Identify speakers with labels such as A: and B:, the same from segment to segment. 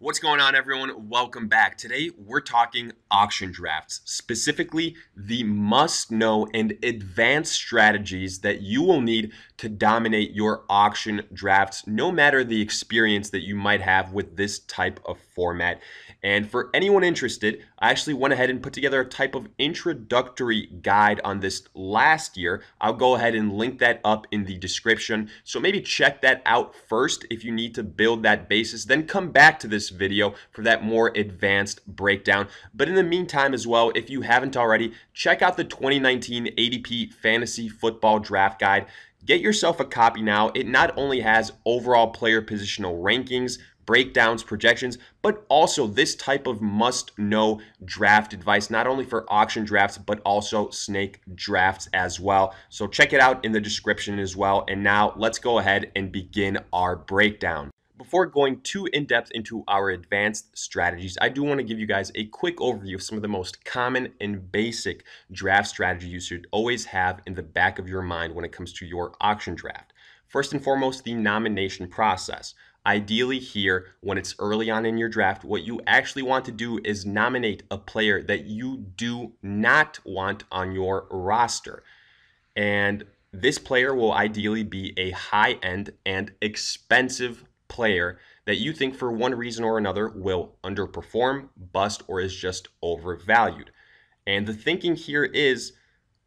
A: What's going on, everyone? Welcome back. Today, we're talking auction drafts, specifically the must-know and advanced strategies that you will need to dominate your auction drafts, no matter the experience that you might have with this type of format. And for anyone interested, I actually went ahead and put together a type of introductory guide on this last year. I'll go ahead and link that up in the description. So maybe check that out first if you need to build that basis, then come back to this video for that more advanced breakdown. But in the meantime as well, if you haven't already, check out the 2019 ADP Fantasy Football Draft Guide. Get yourself a copy now. It not only has overall player positional rankings, breakdowns, projections, but also this type of must-know draft advice, not only for auction drafts, but also snake drafts as well. So check it out in the description as well. And now let's go ahead and begin our breakdown. Before going too in-depth into our advanced strategies, I do want to give you guys a quick overview of some of the most common and basic draft strategies you should always have in the back of your mind when it comes to your auction draft. First and foremost, the nomination process. Ideally here, when it's early on in your draft, what you actually want to do is nominate a player that you do not want on your roster. And this player will ideally be a high-end and expensive player that you think for one reason or another will underperform, bust, or is just overvalued. And the thinking here is,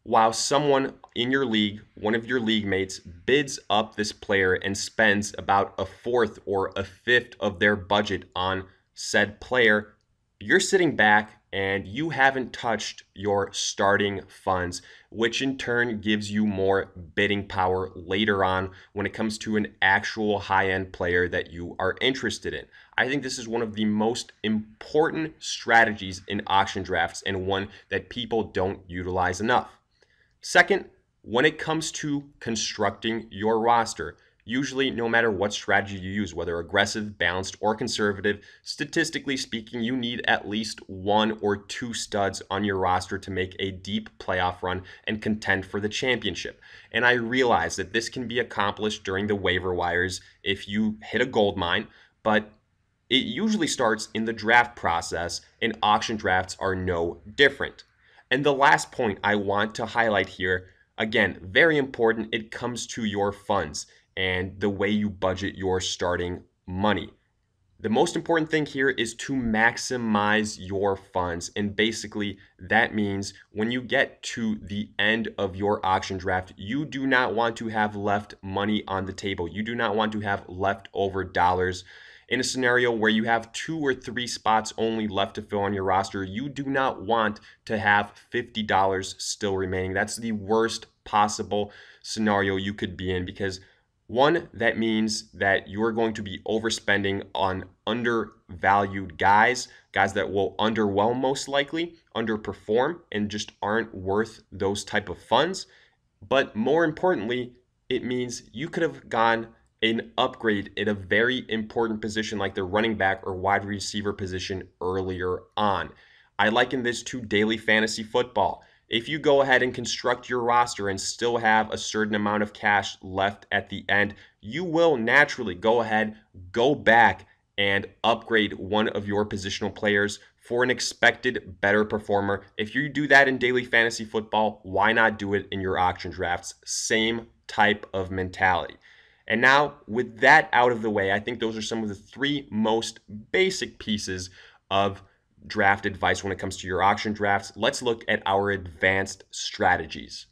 A: while someone in your league, one of your league mates, bids up this player and spends about a fourth or a fifth of their budget on said player, you're sitting back and you haven't touched your starting funds, which in turn gives you more bidding power later on when it comes to an actual high-end player that you are interested in. I think this is one of the most important strategies in auction drafts and one that people don't utilize enough. Second, when it comes to constructing your roster, usually no matter what strategy you use, whether aggressive, balanced, or conservative, statistically speaking, you need at least one or two studs on your roster to make a deep playoff run and contend for the championship. And I realize that this can be accomplished during the waiver wires if you hit a gold mine, but it usually starts in the draft process, and auction drafts are no different. And the last point I want to highlight here, again, very important, it comes to your funds and the way you budget your starting money. The most important thing here is to maximize your funds. And basically, that means when you get to the end of your auction draft, you do not want to have left money on the table. You do not want to have leftover dollars. In a scenario where you have 2 or 3 spots only left to fill on your roster, you do not want to have $50 still remaining. That's the worst possible scenario you could be in, because one, that means that you're going to be overspending on undervalued guys that will underwhelm most likely, underperform, and just aren't worth those type of funds. But more importantly, it means you could have gone an upgrade at a very important position like the running back or wide receiver position earlier on. I liken this to daily fantasy football. If you go ahead and construct your roster and still have a certain amount of cash left at the end, you will naturally go ahead, go back, and upgrade one of your positional players for an expected better performer. If you do that in daily fantasy football, why not do it in your auction drafts? Same type of mentality. And now, with that out of the way, I think those are some of the 3 most basic pieces of draft advice when it comes to your auction drafts. Let's look at our advanced strategies.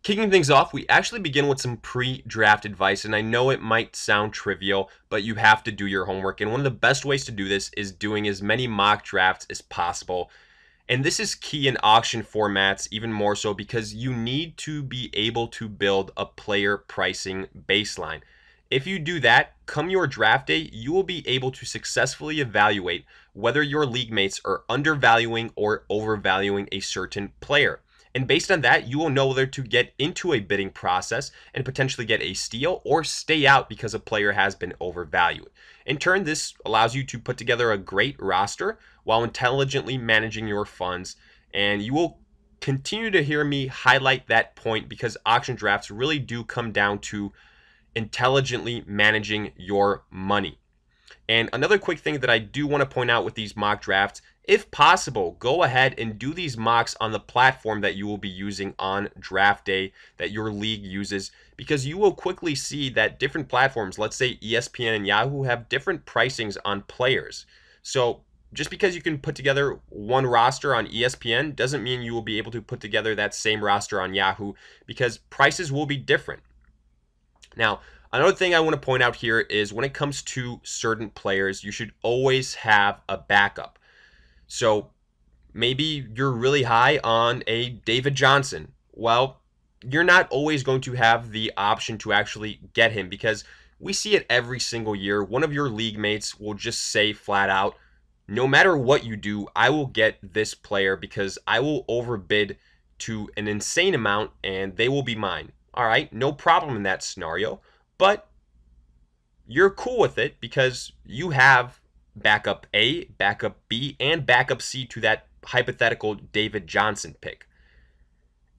A: Kicking things off, we actually begin with some pre-draft advice, and I know it might sound trivial, but you have to do your homework. And one of the best ways to do this is doing as many mock drafts as possible. And this is key in auction formats, even more so because you need to be able to build a player pricing baseline. If you do that, come your draft day, you will be able to successfully evaluate whether your league mates are undervaluing or overvaluing a certain player. And based on that, you will know whether to get into a bidding process and potentially get a steal or stay out because a player has been overvalued. In turn, this allows you to put together a great roster while intelligently managing your funds. And you will continue to hear me highlight that point because auction drafts really do come down to intelligently managing your money. And another quick thing that I do want to point out with these mock drafts, if possible, go ahead and do these mocks on the platform that you will be using on draft day that your league uses, because you will quickly see that different platforms, let's say ESPN and Yahoo, have different pricings on players. So just because you can put together one roster on ESPN doesn't mean you will be able to put together that same roster on Yahoo, because prices will be different. Now, another thing I want to point out here is when it comes to certain players, you should always have a backup. So maybe you're really high on a David Johnson. Well, you're not always going to have the option to actually get him, because we see it every single year. One of your league mates will just say flat out, no matter what you do, I will get this player because I will overbid to an insane amount and they will be mine. All right, no problem in that scenario, but you're cool with it because you have backup A, backup B, and backup C to that hypothetical David Johnson pick.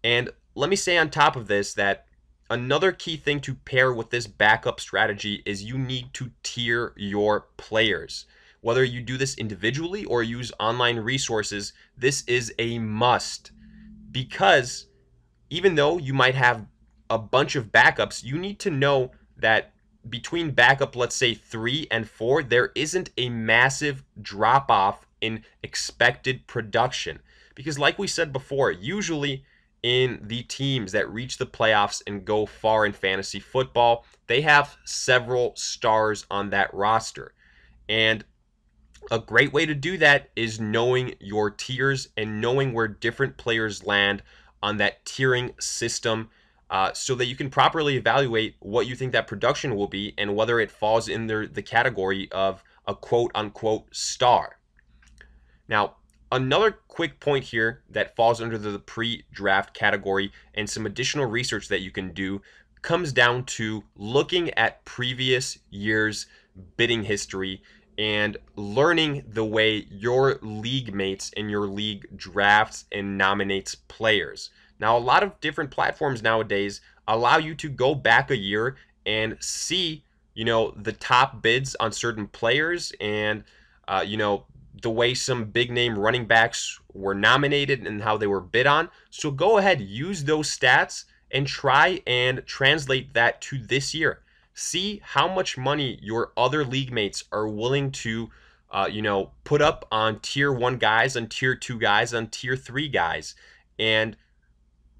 A: And let me say on top of this that another key thing to pair with this backup strategy is you need to tier your players. Whether you do this individually or use online resources, this is a must, because even though you might have a bunch of backups, you need to know that between backup, let's say 3 and 4, there isn't a massive drop off in expected production. Because, like we said before, usually in the teams that reach the playoffs and go far in fantasy football, they have several stars on that roster. And a great way to do that is knowing your tiers and knowing where different players land on that tiering system, so that you can properly evaluate what you think that production will be and whether it falls in the category of a quote unquote star. Now, another quick point here that falls under the pre-draft category and some additional research that you can do comes down to looking at previous years' bidding history and learning the way your league mates in your league drafts and nominates players. Now, a lot of different platforms nowadays allow you to go back a year and see, the top bids on certain players and, the way some big name running backs were nominated and how they were bid on. So go ahead, use those stats and try and translate that to this year. See how much money your other league mates are willing to, put up on tier 1 guys, on tier 2 guys, on tier 3 guys, and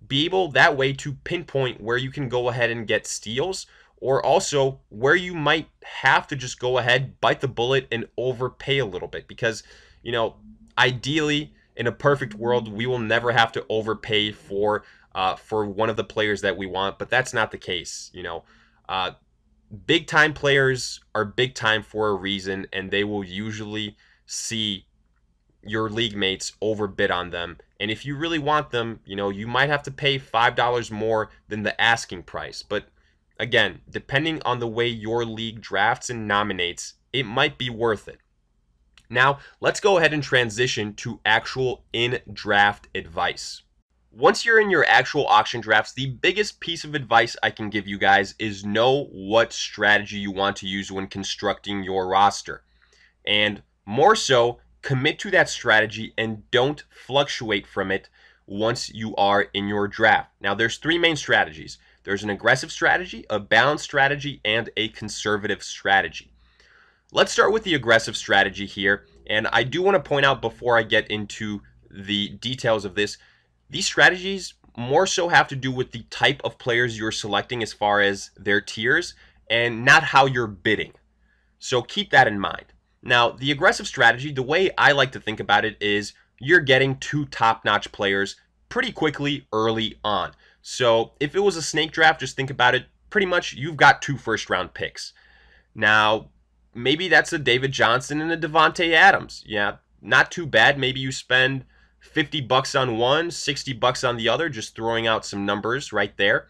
A: be able that way to pinpoint where you can go ahead and get steals, or also where you might have to just go ahead, bite the bullet, and overpay a little bit. Because, ideally, in a perfect world, we will never have to overpay for one of the players that we want, but that's not the case. Big time players are big time for a reason, and they will usually see your league mates overbid on them. And if you really want them, you might have to pay $5 more than the asking price. But again, depending on the way your league drafts and nominates, it might be worth it. Now, let's go ahead and transition to actual in-draft advice. Once you're in your actual auction drafts, the biggest piece of advice I can give you guys is know what strategy you want to use when constructing your roster. And more so, commit to that strategy and don't fluctuate from it once you are in your draft. Now, there's 3 main strategies. There's an aggressive strategy, a balanced strategy, and a conservative strategy. Let's start with the aggressive strategy here. And I do want to point out before I get into the details of this, these strategies more so have to do with the type of players you're selecting as far as their tiers and not how you're bidding. So keep that in mind. Now, the aggressive strategy, the way I like to think about it is you're getting 2 top-notch players pretty quickly early on. So if it was a snake draft, just think about it. Pretty much you've got 2 first-round picks. Now, maybe that's a David Johnson and a Devontae Adams. Yeah, not too bad. Maybe you spend $50 on one, $60 on the other, just throwing out some numbers right there.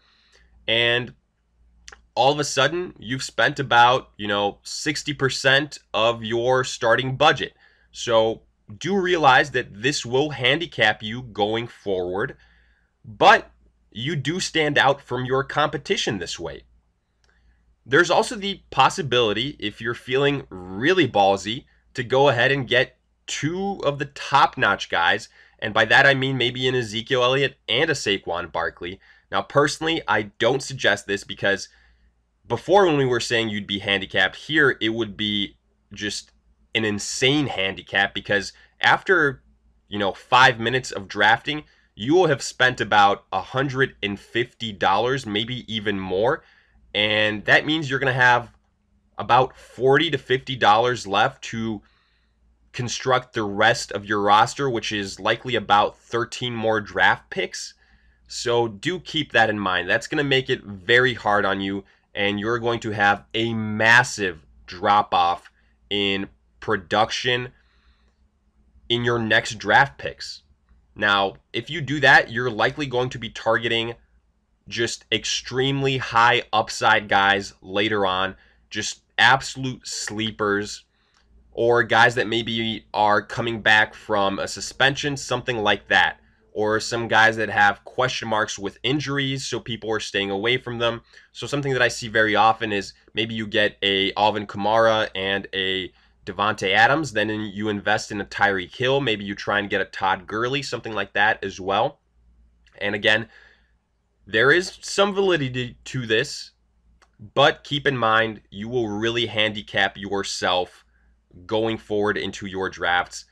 A: And all of a sudden, you've spent about, 60% of your starting budget. So do realize that this will handicap you going forward, but you do stand out from your competition this way. There's also the possibility, if you're feeling really ballsy, to go ahead and get two of the top-notch guys, and by that I mean maybe an Ezekiel Elliott and a Saquon Barkley. Now, personally, I don't suggest this because before, when we were saying you'd be handicapped, here it would be just an insane handicap because after 5 minutes of drafting, you will have spent about $150, maybe even more, and that means you're going to have about $40 to $50 left to construct the rest of your roster, which is likely about 13 more draft picks. So do keep that in mind. That's going to make it very hard on you, and you're going to have a massive drop off in production in your next draft picks. Now, if you do that, you're likely going to be targeting just extremely high upside guys later on, just absolute sleepers, or guys that maybe are coming back from a suspension, something like that. Or some guys that have question marks with injuries, so people are staying away from them. So something that I see very often is maybe you get a Alvin Kamara and a Devontae Adams, then you invest in a Tyreek Hill, maybe you try and get a Todd Gurley, something like that as well. And again, there is some validity to this, but keep in mind you will really handicap yourself going forward into your drafts.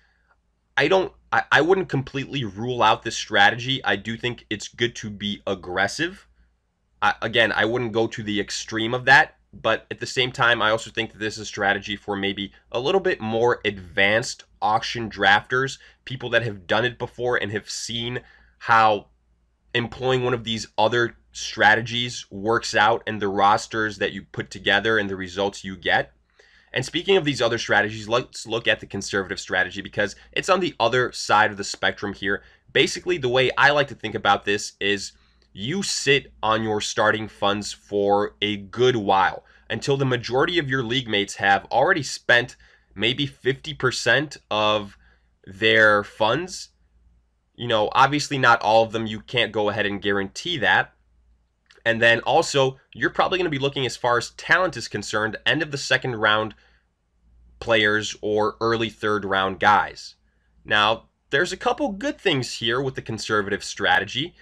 A: I wouldn't completely rule out this strategy. I do think it's good to be aggressive. Again, I wouldn't go to the extreme of that, but at the same time, I also think that this is a strategy for maybe a little bit more advanced auction drafters, people that have done it before and have seen how employing one of these other strategies works out and the rosters that you put together and the results you get. And speaking of these other strategies, let's look at the conservative strategy because it's on the other side of the spectrum here. Basically, the way I like to think about this is you sit on your starting funds for a good while until the majority of your league mates have already spent maybe 50% of their funds. Obviously not all of them. You can't go ahead and guarantee that. And then also, you're probably going to be looking as far as talent is concerned, end of the second round players or early third round guys. Now, there's a couple good things here with the conservative strategy.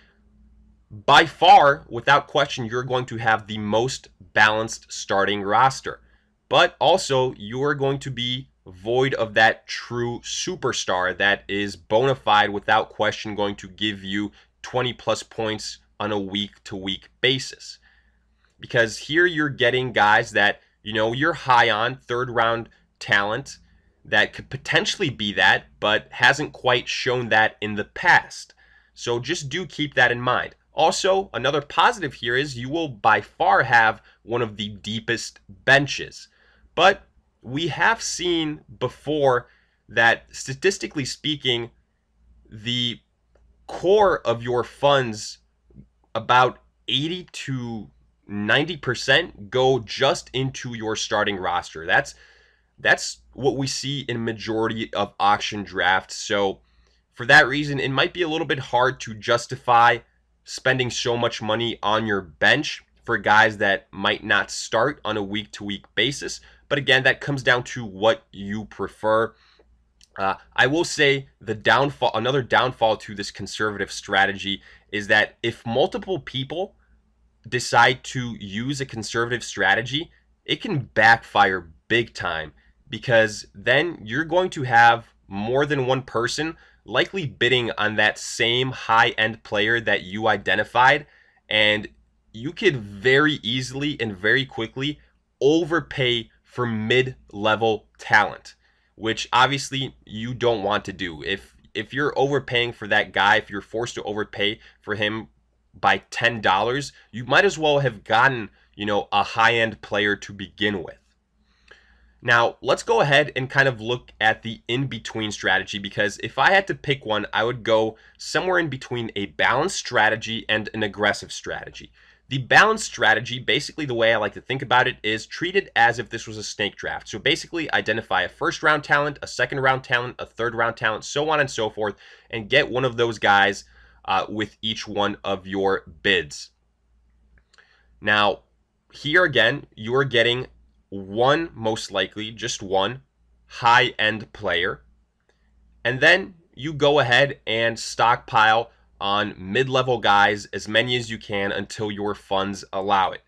A: By far, without question, you're going to have the most balanced starting roster. But also, you're going to be void of that true superstar that is bona fide, without question, going to give you 20 plus points on a week-to-week basis. Because here you're getting guys that, you're high on, third-round talent that could potentially be that, but hasn't quite shown that in the past. So just do keep that in mind. Also, another positive here is you will by far have one of the deepest benches. But we have seen before that, statistically speaking, the core of your funds, about 80 to 90% go just into your starting roster. That's what we see in majority of auction drafts. So for that reason, it might be a little bit hard to justify spending so much money on your bench for guys that might not start on a week-to-week basis. But again, that comes down to what you prefer. I will say another downfall to this conservative strategy is that if multiple people decide to use a conservative strategy, it can backfire big time because then you're going to have more than one person likely bidding on that same high-end player that you identified, and you could very easily and very quickly overpay for mid-level talent, which obviously you don't want to do. If you're overpaying for that guy, if you're forced to overpay for him by $10, you might as well have gotten, a high-end player to begin with. Now, let's go ahead and kind of look at the in-between strategy, because if I had to pick one, I would go somewhere in between a balanced strategy and an aggressive strategy. The balanced strategy, basically the way I like to think about it, is treat it as if this was a snake draft. So basically identify a first-round talent, a second-round talent, a third-round talent, so on and so forth, and get one of those guys with each one of your bids. Now, here again, you are getting one, most likely, just one high-end player. And then you go ahead and stockpile on mid-level guys, as many as you can until your funds allow it.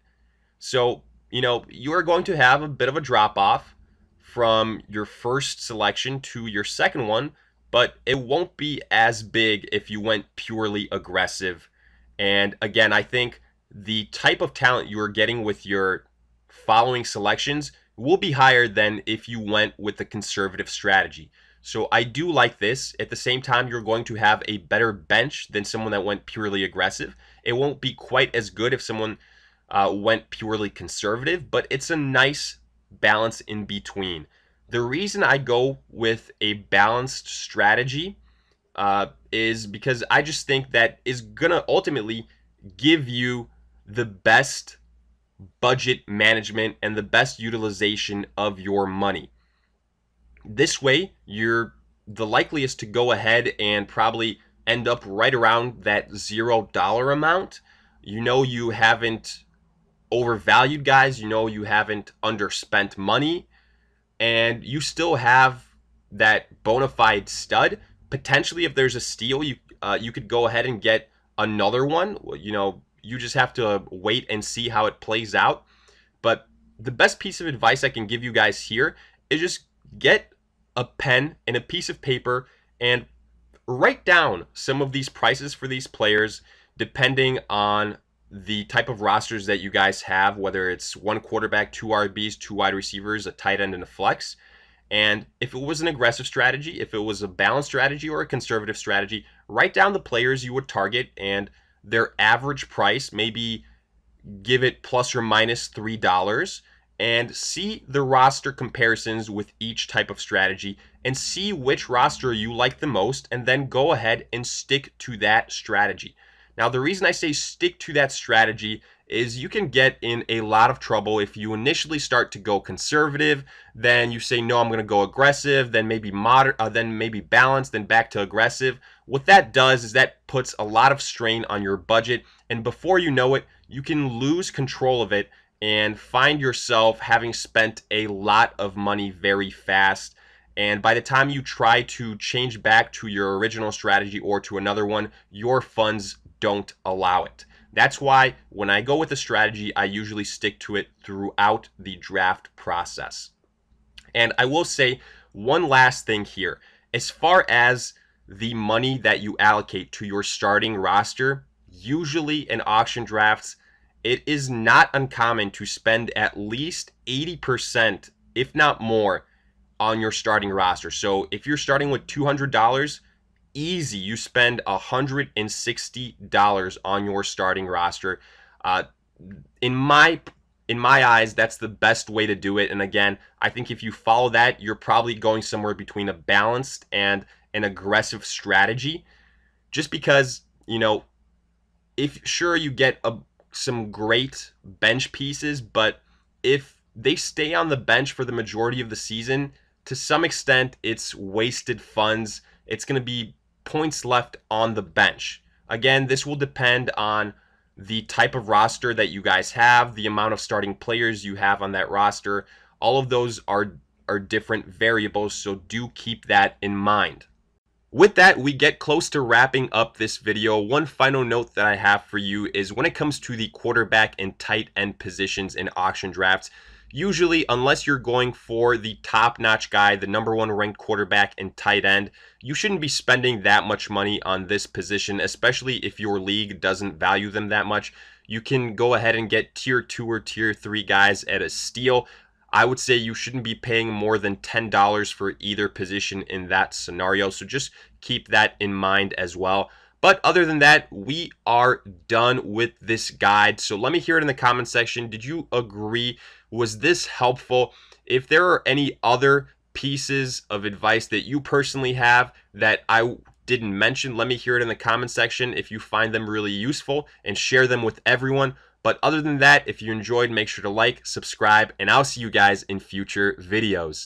A: So, you are going to have a bit of a drop off from your first selection to your second one, but it won't be as big if you went purely aggressive. And again, I think the type of talent you are getting with your following selections will be higher than if you went with the conservative strategy. So I do like this. At the same time, you're going to have a better bench than someone that went purely aggressive. It won't be quite as good if someone went purely conservative, but it's a nice balance in between. The reason I go with a balanced strategy is because I just think that is going to ultimately give you the best budget management and the best utilization of your money. This way, you're the likeliest to go ahead and probably end up right around that $0 amount. You haven't overvalued guys, you haven't underspent money, and you still have that bona fide stud. Potentially, if there's a steal, you could go ahead and get another one. You just have to wait and see how it plays out. But the best piece of advice I can give you guys here is just get a pen and a piece of paper and write down some of these prices for these players depending on the type of rosters that you guys have, whether it's one quarterback, two RBs, two wide receivers, a tight end, and a flex. And if it was an aggressive strategy, if it was a balanced strategy or a conservative strategy, write down the players you would target and their average price, maybe give it plus or minus $3, and see the roster comparisons with each type of strategy and see which roster you like the most, and then go ahead and stick to that strategy. Now, the reason I say stick to that strategy is you can get in a lot of trouble if you initially start to go conservative, then you say, no, I'm going to go aggressive, then maybe then maybe balanced, then back to aggressive. What that does is that puts a lot of strain on your budget, and before you know it, you can lose control of it and find yourself having spent a lot of money very fast. And by the time you try to change back to your original strategy or to another one, your funds don't allow it. That's why when I go with a strategy, I usually stick to it throughout the draft process. And I will say one last thing here. As far as the money that you allocate to your starting roster, usually in auction drafts, it is not uncommon to spend at least 80%, if not more, on your starting roster. So if you're starting with $200, easy, you spend $160 on your starting roster. In my eyes, that's the best way to do it. And again, I think if you follow that, you're probably going somewhere between a balanced and an aggressive strategy. Just because, if sure you get some great bench pieces, but if they stay on the bench for the majority of the season, to some extent, it's wasted funds. It's going to be points left on the bench. Again, this will depend on the type of roster that you guys have, the amount of starting players you have on that roster. All of those are different variables, so do keep that in mind. With that, we get close to wrapping up this video. One final note that I have for you is when it comes to the quarterback and tight end positions in auction drafts, usually, unless you're going for the top-notch guy, the #1 ranked quarterback and tight end, you shouldn't be spending that much money on this position, especially if your league doesn't value them that much. You can go ahead and get tier 2 or tier 3 guys at a steal. I would say you shouldn't be paying more than $10 for either position in that scenario, so just keep that in mind as well. But other than that, we are done with this guide. So let me hear it in the comment section. Did you agree? Was this helpful? If there are any other pieces of advice that you personally have that I didn't mention, let me hear it in the comment section if you find them really useful, and share them with everyone. But other than that, if you enjoyed, make sure to like, subscribe, and I'll see you guys in future videos.